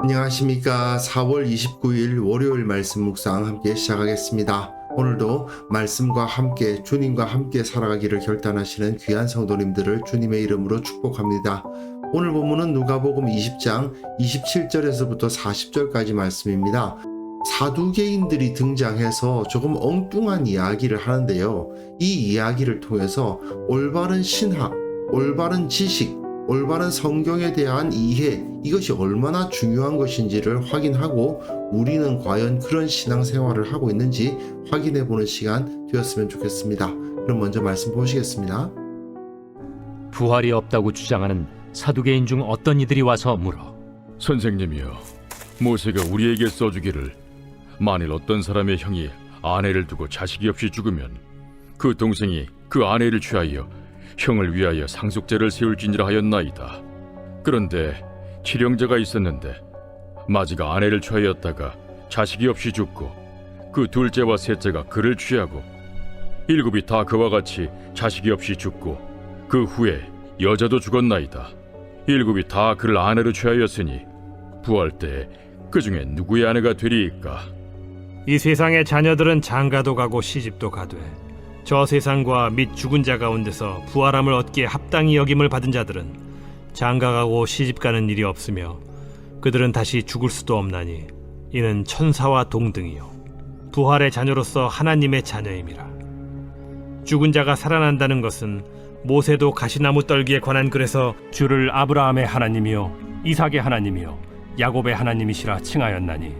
안녕하십니까. 4월 29일 월요일 말씀 묵상 함께 시작하겠습니다. 오늘도 말씀과 함께 주님과 함께 살아가기를 결단하시는 귀한 성도님들을 주님의 이름으로 축복합니다. 오늘 본문은 누가복음 20장 27절에서부터 40절까지 말씀입니다. 사두개인들이 등장해서 조금 엉뚱한 이야기를 하는데요. 이 이야기를 통해서 올바른 신학, 올바른 지식, 올바른 성경에 대한 이해, 이것이 얼마나 중요한 것인지를 확인하고 우리는 과연 그런 신앙생활을 하고 있는지 확인해보는 시간 되었으면 좋겠습니다. 그럼 먼저 말씀 보시겠습니다. 부활이 없다고 주장하는 사두개인 중 어떤 이들이 와서 물어, 선생님이여, 모세가 우리에게 써주기를 만일 어떤 사람의 형이 아내를 두고 자식이 없이 죽으면 그 동생이 그 아내를 취하여 형을 위하여 상속제를 세울지니라 하였나이다. 그런데 칠형제가 있었는데 마지가 아내를 취하였다가 자식이 없이 죽고 그 둘째와 셋째가 그를 취하고 일곱이 다 그와 같이 자식이 없이 죽고 그 후에 여자도 죽었나이다. 일곱이 다 그를 아내로 취하였으니 부활 때에 그 중에 누구의 아내가 되리이까? 이 세상의 자녀들은 장가도 가고 시집도 가되 저 세상과 및 죽은 자 가운데서 부활함을 얻기에 합당히 여김을 받은 자들은 장가가고 시집가는 일이 없으며 그들은 다시 죽을 수도 없나니 이는 천사와 동등이요 부활의 자녀로서 하나님의 자녀임이라. 죽은 자가 살아난다는 것은 모세도 가시나무 떨기에 관한 글에서 주를 아브라함의 하나님이요 이삭의 하나님이요 야곱의 하나님이시라 칭하였나니,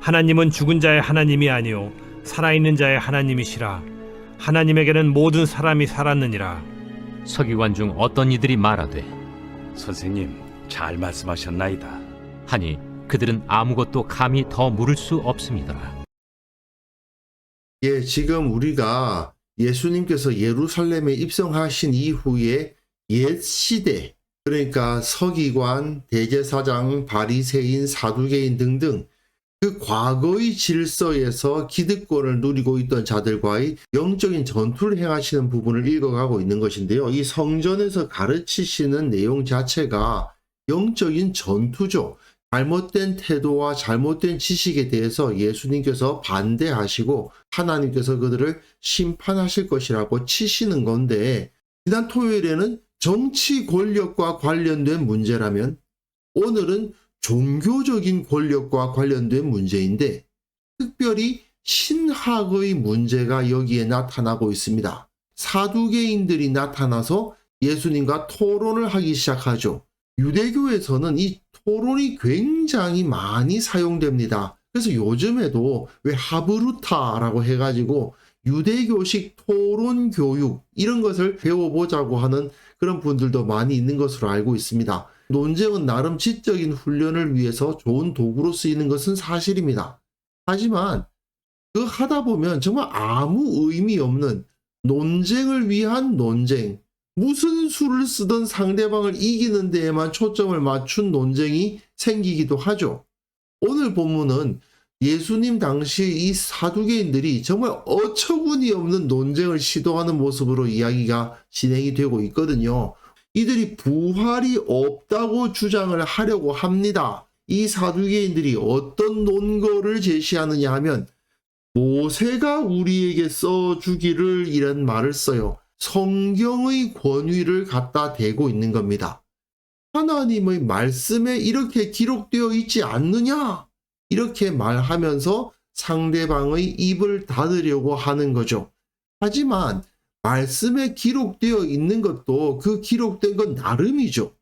하나님은 죽은 자의 하나님이 아니요 살아있는 자의 하나님이시라. 하나님에게는 모든 사람이 살았느니라. 서기관 중 어떤 이들이 말하되, 선생님, 잘 말씀하셨나이다. 하니 그들은 아무것도 감히 더 물을 수 없습니다. 지금 우리가 예수님께서 예루살렘에 입성하신 이후에 옛 시대, 그러니까 서기관, 대제사장, 바리새인, 사두개인 등등 그 과거의 질서에서 기득권을 누리고 있던 자들과의 영적인 전투를 행하시는 부분을 읽어가고 있는 것인데요. 이 성전에서 가르치시는 내용 자체가 영적인 전투죠. 잘못된 태도와 잘못된 지식에 대해서 예수님께서 반대하시고 하나님께서 그들을 심판하실 것이라고 치시는 건데, 지난 토요일에는 정치 권력과 관련된 문제라면 오늘은 종교적인 권력과 관련된 문제인데, 특별히 신학의 문제가 여기에 나타나고 있습니다. 사두개인들이 나타나서 예수님과 토론을 하기 시작하죠. 유대교에서는 이 토론이 굉장히 많이 사용됩니다. 그래서 요즘에도 왜 하브루타라고 해가지고 유대교식 토론 교육 이런 것을 배워보자고 하는 그런 분들도 많이 있는 것으로 알고 있습니다. 논쟁은 나름 지적인 훈련을 위해서 좋은 도구로 쓰이는 것은 사실입니다. 하지만 그 하다 보면 정말 아무 의미 없는 논쟁을 위한 논쟁, 무슨 수를 쓰던 상대방을 이기는 데에만 초점을 맞춘 논쟁이 생기기도 하죠. 오늘 본문은 예수님 당시 이 사두개인들이 정말 어처구니 없는 논쟁을 시도하는 모습으로 이야기가 진행이 되고 있거든요. 이들이 부활이 없다고 주장을 하려고 합니다. 이 사두개인들이 어떤 논거를 제시하느냐 하면 모세가 우리에게 써주기를 이런 말을 써요. 성경의 권위를 갖다 대고 있는 겁니다. 하나님의 말씀에 이렇게 기록되어 있지 않느냐? 이렇게 말하면서 상대방의 입을 닫으려고 하는 거죠. 하지만 말씀에 기록되어 있는 것도 그 기록된 건 나름이죠.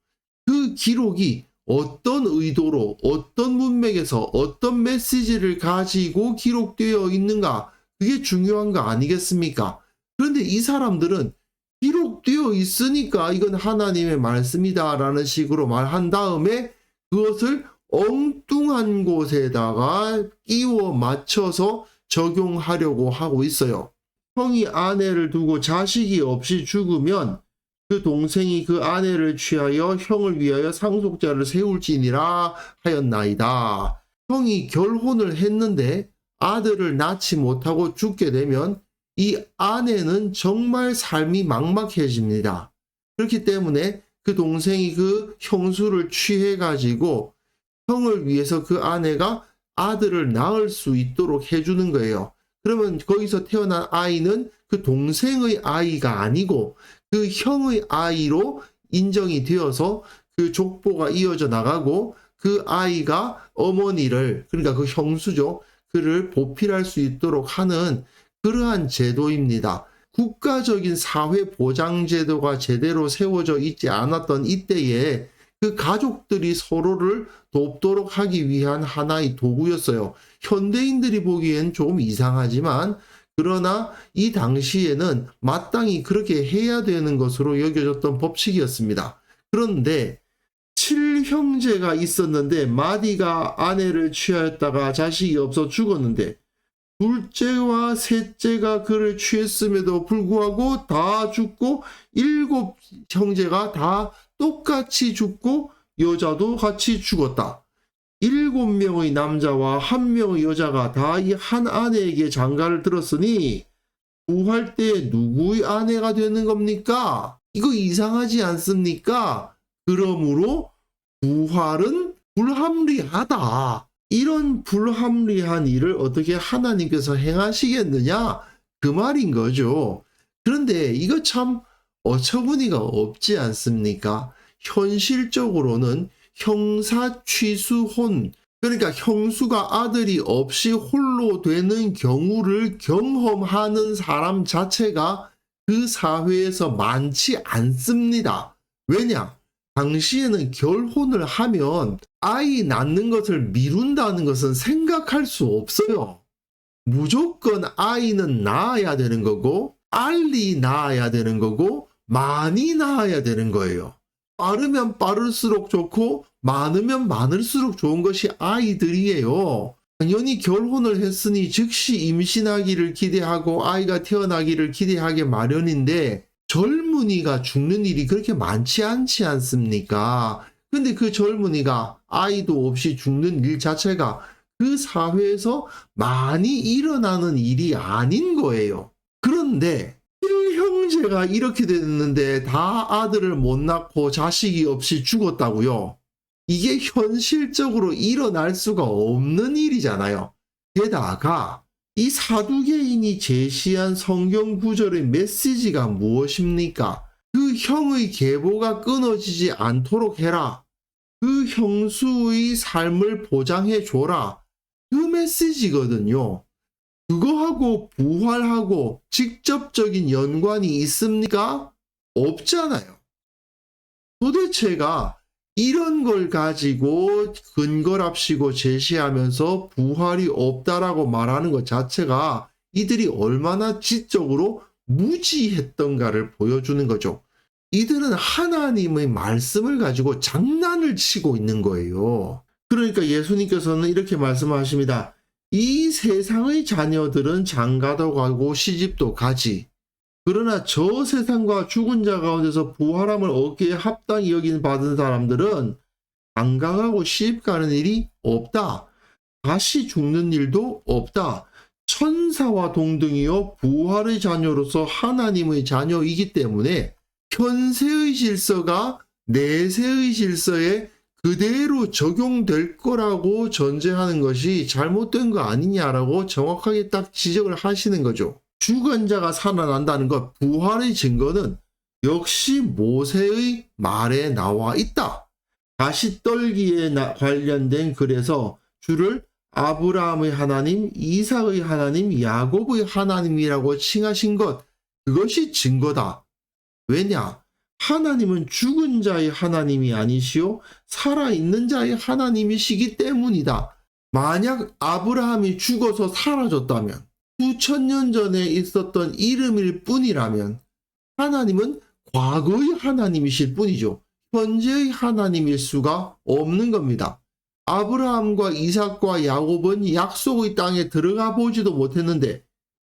그 기록이 어떤 의도로, 어떤 문맥에서 어떤 메시지를 가지고 기록되어 있는가, 그게 중요한 거 아니겠습니까? 그런데 이 사람들은 기록되어 있으니까 이건 하나님의 말씀이다 라는 식으로 말한 다음에 그것을 엉뚱한 곳에다가 끼워 맞춰서 적용하려고 하고 있어요. 형이 아내를 두고 자식이 없이 죽으면 그 동생이 그 아내를 취하여 형을 위하여 상속자를 세울지니라 하였나이다. 형이 결혼을 했는데 아들을 낳지 못하고 죽게 되면 이 아내는 정말 삶이 막막해집니다. 그렇기 때문에 그 동생이 그 형수를 취해가지고 형을 위해서 그 아내가 아들을 낳을 수 있도록 해주는 거예요. 그러면 거기서 태어난 아이는 그 동생의 아이가 아니고 그 형의 아이로 인정이 되어서 그 족보가 이어져 나가고 그 아이가 어머니를, 그러니까 그 형수죠, 그를 보필할 수 있도록 하는 그러한 제도입니다. 국가적인 사회보장제도가 제대로 세워져 있지 않았던 이때에 그 가족들이 서로를 돕도록 하기 위한 하나의 도구였어요. 현대인들이 보기엔 좀 이상하지만 그러나 이 당시에는 마땅히 그렇게 해야 되는 것으로 여겨졌던 법칙이었습니다. 그런데 7형제가 있었는데 마디가 아내를 취하였다가 자식이 없어 죽었는데 둘째와 셋째가 그를 취했음에도 불구하고 다 죽고 7형제가 다 똑같이 죽고 여자도 같이 죽었다. 7명의 남자와 1명의 여자가 다 이 한 아내에게 장가를 들었으니 부활 때에 누구의 아내가 되는 겁니까? 이거 이상하지 않습니까? 그러므로 부활은 불합리하다. 이런 불합리한 일을 어떻게 하나님께서 행하시겠느냐? 그 말인 거죠. 그런데 이거 참 어처구니가 없지 않습니까? 현실적으로는 형사 취수혼, 그러니까 형수가 아들이 없이 홀로 되는 경우를 경험하는 사람 자체가 그 사회에서 많지 않습니다. 왜냐? 당시에는 결혼을 하면 아이 낳는 것을 미룬다는 것은 생각할 수 없어요. 무조건 아이는 낳아야 되는 거고 빨리 낳아야 되는 거고 많이 낳아야 되는 거예요. 빠르면 빠를수록 좋고 많으면 많을수록 좋은 것이 아이들이에요. 당연히 결혼을 했으니 즉시 임신하기를 기대하고 아이가 태어나기를 기대하기 마련인데 젊은이가 죽는 일이 그렇게 많지 않지 않습니까? 근데 그 젊은이가 아이도 없이 죽는 일 자체가 그 사회에서 많이 일어나는 일이 아닌 거예요. 그런데 7형제가 이렇게 됐는데 다 아들을 못 낳고 자식이 없이 죽었다고요. 이게 현실적으로 일어날 수가 없는 일이잖아요. 게다가 이 사두개인이 제시한 성경 구절의 메시지가 무엇입니까? 그 형의 계보가 끊어지지 않도록 해라. 그 형수의 삶을 보장해 줘라. 그 메시지거든요. 그거하고 부활하고 직접적인 연관이 있습니까? 없잖아요. 도대체가 이런 걸 가지고 근거랍시고 제시하면서 부활이 없다라고 말하는 것 자체가 이들이 얼마나 지적으로 무지했던가를 보여주는 거죠. 이들은 하나님의 말씀을 가지고 장난을 치고 있는 거예요. 그러니까 예수님께서는 이렇게 말씀하십니다. 이 세상의 자녀들은 장가도 가고 시집도 가지. 그러나 저 세상과 죽은 자 가운데서 부활함을 얻기에 합당히 여긴 받은 사람들은 장가가고 시집 가는 일이 없다. 다시 죽는 일도 없다. 천사와 동등이요 부활의 자녀로서 하나님의 자녀이기 때문에 현세의 질서가 내세의 질서에 그대로 적용될 거라고 전제하는 것이 잘못된 거 아니냐라고 정확하게 딱 지적을 하시는 거죠. 죽은 자가 살아난다는 것, 부활의 증거는 역시 모세의 말에 나와 있다. 다시 떨기에 관련된 글에서 주를 아브라함의 하나님, 이삭의 하나님, 야곱의 하나님이라고 칭하신 것, 그것이 증거다. 왜냐? 하나님은 죽은 자의 하나님이 아니시오 살아있는 자의 하나님이시기 때문이다. 만약 아브라함이 죽어서 사라졌다면 수천 년 전에 있었던 이름일 뿐이라면 하나님은 과거의 하나님이실 뿐이죠. 현재의 하나님일 수가 없는 겁니다. 아브라함과 이삭과 야곱은 약속의 땅에 들어가 보지도 못했는데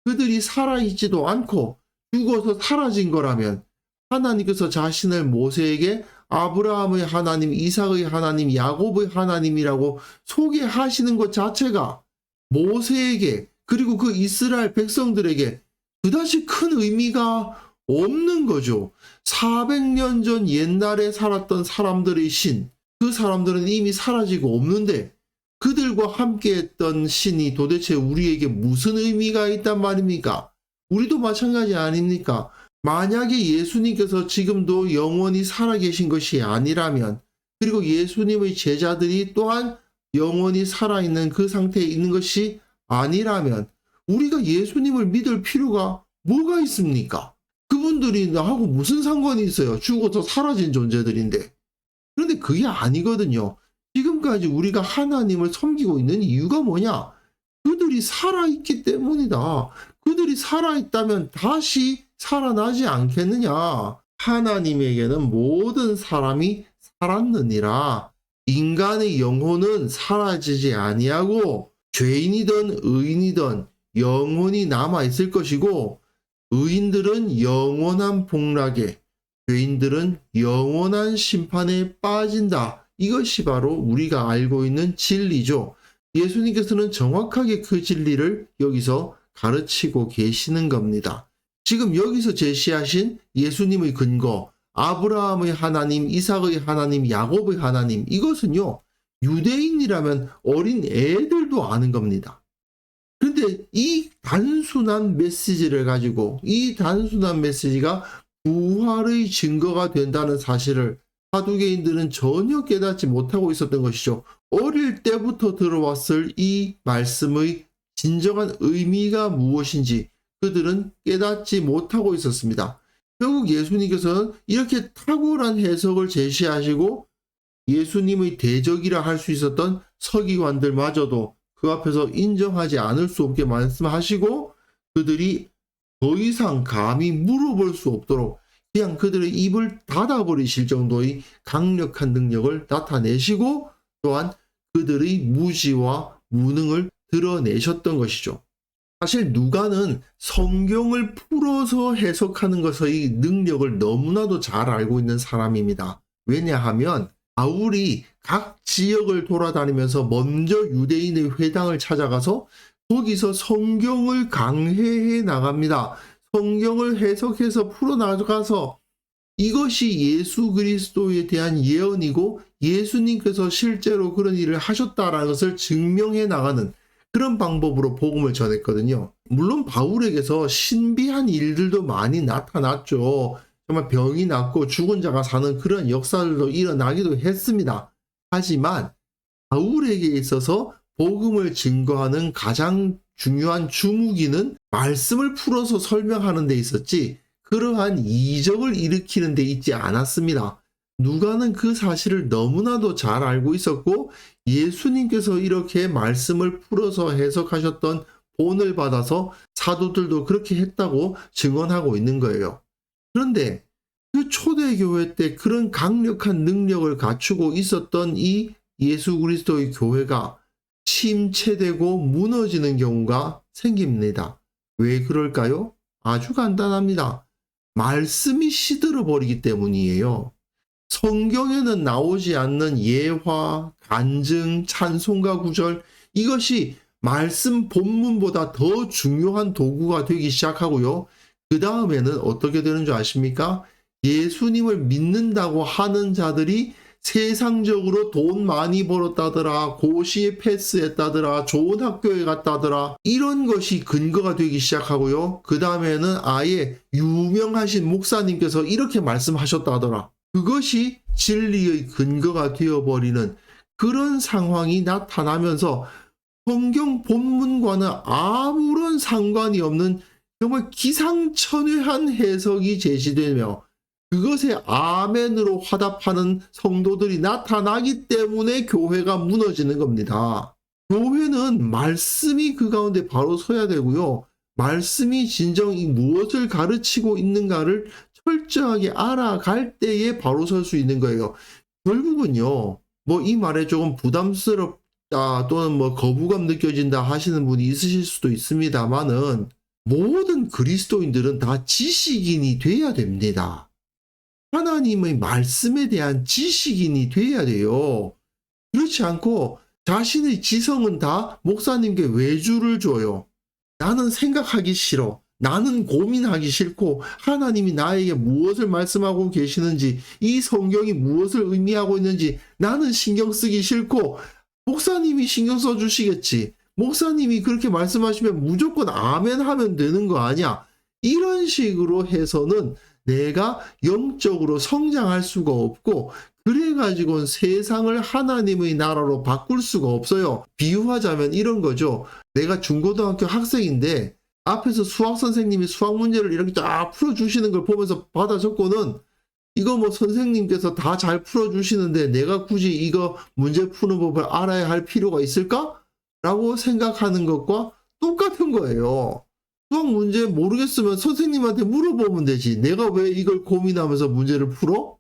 그들이 살아있지도 않고 죽어서 사라진 거라면 하나님께서 자신을 모세에게 아브라함의 하나님, 이삭의 하나님, 야곱의 하나님이라고 소개하시는 것 자체가 모세에게 그리고 그 이스라엘 백성들에게 그다지 큰 의미가 없는 거죠. 400년 전 옛날에 살았던 사람들의 신, 그 사람들은 이미 사라지고 없는데 그들과 함께 했던 신이 도대체 우리에게 무슨 의미가 있단 말입니까? 우리도 마찬가지 아닙니까? 만약에 예수님께서 지금도 영원히 살아계신 것이 아니라면, 그리고 예수님의 제자들이 또한 영원히 살아있는 그 상태에 있는 것이 아니라면 우리가 예수님을 믿을 필요가 뭐가 있습니까? 그분들이 나하고 무슨 상관이 있어요? 죽어서 사라진 존재들인데. 그런데 그게 아니거든요. 지금까지 우리가 하나님을 섬기고 있는 이유가 뭐냐? 그들이 살아있기 때문이다. 그들이 살아있다면 다시 살아나지 않겠느냐? 하나님에게는 모든 사람이 살았느니라. 인간의 영혼은 사라지지 아니하고 죄인이든 의인이든 영혼이 남아있을 것이고, 의인들은 영원한 복락에, 죄인들은 영원한 심판에 빠진다. 이것이 바로 우리가 알고 있는 진리죠. 예수님께서는 정확하게 그 진리를 여기서 가르치고 계시는 겁니다. 지금 여기서 제시하신 예수님의 근거, 아브라함의 하나님, 이삭의 하나님, 야곱의 하나님, 이것은요, 유대인이라면 어린 애들도 아는 겁니다. 그런데 이 단순한 메시지를 가지고, 이 단순한 메시지가 부활의 증거가 된다는 사실을 사두개인들은 전혀 깨닫지 못하고 있었던 것이죠. 어릴 때부터 들어왔을 이 말씀의 진정한 의미가 무엇인지 그들은 깨닫지 못하고 있었습니다. 결국 예수님께서는 이렇게 탁월한 해석을 제시하시고 예수님의 대적이라 할 수 있었던 서기관들마저도 그 앞에서 인정하지 않을 수 없게 말씀하시고, 그들이 더 이상 감히 물어볼 수 없도록 그냥 그들의 입을 닫아버리실 정도의 강력한 능력을 나타내시고, 또한 그들의 무지와 무능을 드러내셨던 것이죠. 사실 누가는 성경을 풀어서 해석하는 것의 능력을 너무나도 잘 알고 있는 사람입니다. 왜냐하면 바울이 각 지역을 돌아다니면서 먼저 유대인의 회당을 찾아가서 거기서 성경을 강해해 나갑니다. 성경을 해석해서 풀어나가서 이것이 예수 그리스도에 대한 예언이고 예수님께서 실제로 그런 일을 하셨다라는 것을 증명해 나가는 그런 방법으로 복음을 전했거든요. 물론 바울에게서 신비한 일들도 많이 나타났죠. 정말 병이 낫고 죽은 자가 사는 그런 역사들도 일어나기도 했습니다. 하지만 바울에게 있어서 복음을 증거하는 가장 중요한 주무기는 말씀을 풀어서 설명하는 데 있었지 그러한 이적을 일으키는 데 있지 않았습니다. 누가는 그 사실을 너무나도 잘 알고 있었고 예수님께서 이렇게 말씀을 풀어서 해석하셨던 본을 받아서 사도들도 그렇게 했다고 증언하고 있는 거예요. 그런데 그 초대교회 때 그런 강력한 능력을 갖추고 있었던 이 예수 그리스도의 교회가 침체되고 무너지는 경우가 생깁니다. 왜 그럴까요? 아주 간단합니다. 말씀이 시들어 버리기 때문이에요. 성경에는 나오지 않는 예화, 간증, 찬송가 구절, 이것이 말씀 본문보다 더 중요한 도구가 되기 시작하고요. 그 다음에는 어떻게 되는 줄 아십니까? 예수님을 믿는다고 하는 자들이 세상적으로 돈 많이 벌었다더라, 고시에 패스했다더라, 좋은 학교에 갔다더라, 이런 것이 근거가 되기 시작하고요. 그 다음에는 아예 유명하신 목사님께서 이렇게 말씀하셨다더라. 그것이 진리의 근거가 되어버리는 그런 상황이 나타나면서 성경 본문과는 아무런 상관이 없는 정말 기상천외한 해석이 제시되며 그것에 아멘으로 화답하는 성도들이 나타나기 때문에 교회가 무너지는 겁니다. 교회는 말씀이 그 가운데 바로 서야 되고요. 말씀이 진정 무엇을 가르치고 있는가를 철저하게 알아갈 때에 바로 설 수 있는 거예요. 결국은요, 뭐 이 말에 조금 부담스럽다 또는 뭐 거부감 느껴진다 하시는 분이 있으실 수도 있습니다만은 모든 그리스도인들은 다 지식인이 돼야 됩니다. 하나님의 말씀에 대한 지식인이 돼야 돼요. 그렇지 않고 자신의 지성은 다 목사님께 외주를 줘요. 나는 생각하기 싫어. 나는 고민하기 싫고 하나님이 나에게 무엇을 말씀하고 계시는지 이 성경이 무엇을 의미하고 있는지 나는 신경 쓰기 싫고 목사님이 신경 써주시겠지. 목사님이 그렇게 말씀하시면 무조건 아멘 하면 되는 거 아니야. 이런 식으로 해서는 내가 영적으로 성장할 수가 없고 그래가지고는 세상을 하나님의 나라로 바꿀 수가 없어요. 비유하자면 이런 거죠. 내가 중고등학교 학생인데 앞에서 수학 선생님이 수학 문제를 이렇게 쫙 풀어주시는 걸 보면서 받아 적고는 이거 뭐 선생님께서 다 잘 풀어주시는데 내가 굳이 이거 문제 푸는 법을 알아야 할 필요가 있을까? 라고 생각하는 것과 똑같은 거예요. 수학 문제 모르겠으면 선생님한테 물어보면 되지. 내가 왜 이걸 고민하면서 문제를 풀어?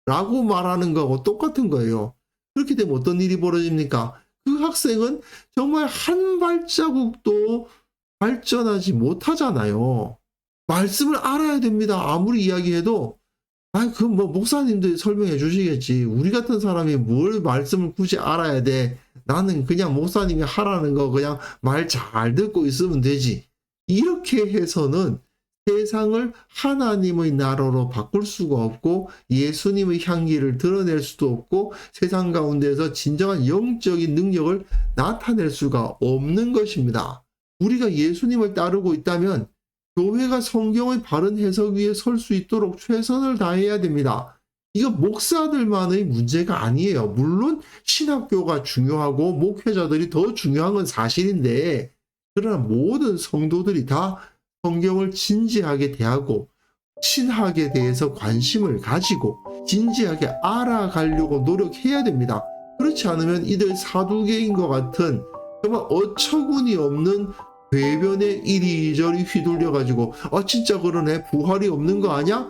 라고 말하는 거하고 똑같은 거예요. 그렇게 되면 어떤 일이 벌어집니까? 그 학생은 정말 한 발자국도 발전하지 못하잖아요. 말씀을 알아야 됩니다. 아무리 이야기해도 그 뭐 목사님들이 설명해 주시겠지. 우리 같은 사람이 뭘 말씀을 굳이 알아야 돼. 나는 그냥 목사님이 하라는 거 그냥 말 잘 듣고 있으면 되지. 이렇게 해서는 세상을 하나님의 나라로 바꿀 수가 없고 예수님의 향기를 드러낼 수도 없고 세상 가운데서 진정한 영적인 능력을 나타낼 수가 없는 것입니다. 우리가 예수님을 따르고 있다면 교회가 성경의 바른 해석 위에 설 수 있도록 최선을 다해야 됩니다. 이거 목사들만의 문제가 아니에요. 물론 신학교가 중요하고 목회자들이 더 중요한 건 사실인데 그러나 모든 성도들이 다 성경을 진지하게 대하고 신학에 대해서 관심을 가지고 진지하게 알아가려고 노력해야 됩니다. 그렇지 않으면 이들 사두개인과 같은 정말 어처구니 없는 궤변에 이리저리 휘둘려가지고 진짜 그러네 부활이 없는 거 아니야?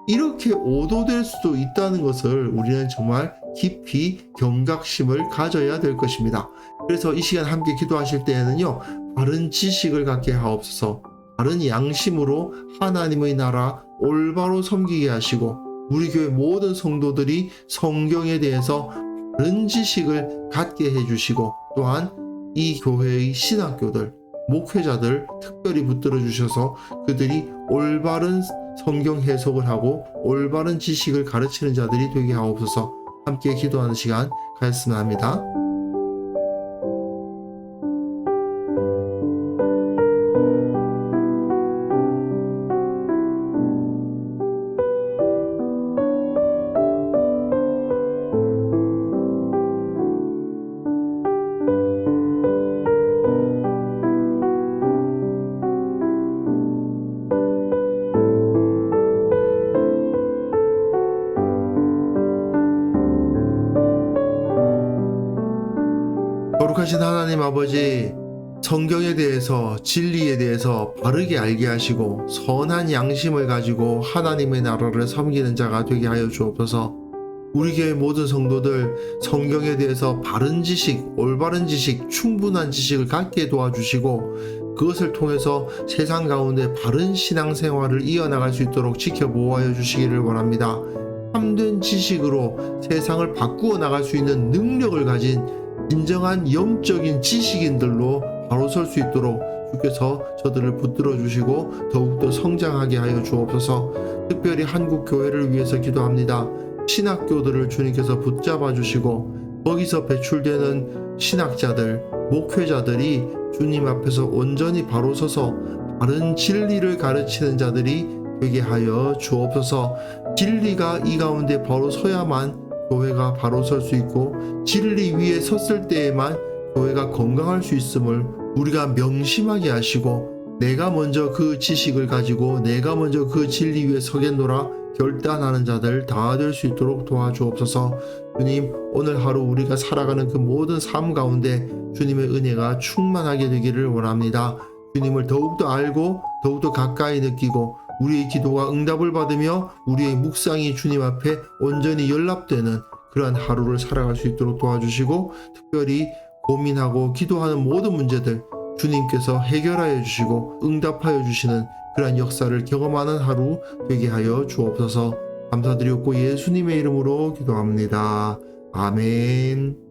이렇게 오도될 수도 있다는 것을 우리는 정말 깊이 경각심을 가져야 될 것입니다. 그래서 이 시간 함께 기도하실 때에는요, 바른 지식을 갖게 하옵소서. 바른 양심으로 하나님의 나라 올바로 섬기게 하시고 우리 교회 모든 성도들이 성경에 대해서 바른 지식을 갖게 해주시고 또한 이 교회의 신학교들 목회자들 특별히 붙들어 주셔서 그들이 올바른 성경 해석을 하고 올바른 지식을 가르치는 자들이 되게 하옵소서. 함께 기도하는 시간 가졌으면 합니다. 거룩하신 하나님 아버지, 성경에 대해서 진리에 대해서 바르게 알게 하시고 선한 양심을 가지고 하나님의 나라를 섬기는 자가 되게 하여 주옵소서. 우리 교회 모든 성도들 성경에 대해서 바른 지식, 올바른 지식, 충분한 지식을 갖게 도와주시고 그것을 통해서 세상 가운데 바른 신앙생활을 이어나갈 수 있도록 지켜보호하여 주시기를 원합니다. 참된 지식으로 세상을 바꾸어 나갈 수 있는 능력을 가진 진정한 영적인 지식인들로 바로 설 수 있도록 주께서 저들을 붙들어 주시고 더욱더 성장하게 하여 주옵소서. 특별히 한국 교회를 위해서 기도합니다. 신학교들을 주님께서 붙잡아 주시고 거기서 배출되는 신학자들, 목회자들이 주님 앞에서 온전히 바로 서서 바른 진리를 가르치는 자들이 되게 하여 주옵소서. 진리가 이 가운데 바로 서야만 교회가 바로 설 수 있고 진리 위에 섰을 때에만 교회가 건강할 수 있음을 우리가 명심하게 하시고 내가 먼저 그 지식을 가지고 내가 먼저 그 진리 위에 서겠노라 결단하는 자들 다 될 수 있도록 도와주옵소서. 주님, 오늘 하루 우리가 살아가는 그 모든 삶 가운데 주님의 은혜가 충만하게 되기를 원합니다. 주님을 더욱더 알고 더욱더 가까이 느끼고 우리의 기도가 응답을 받으며 우리의 묵상이 주님 앞에 온전히 연락되는 그러한 하루를 살아갈 수 있도록 도와주시고, 특별히 고민하고 기도하는 모든 문제들 주님께서 해결하여 주시고 응답하여 주시는 그러한 역사를 경험하는 하루 되게 하여 주옵소서. 감사드렸고 예수님의 이름으로 기도합니다. 아멘.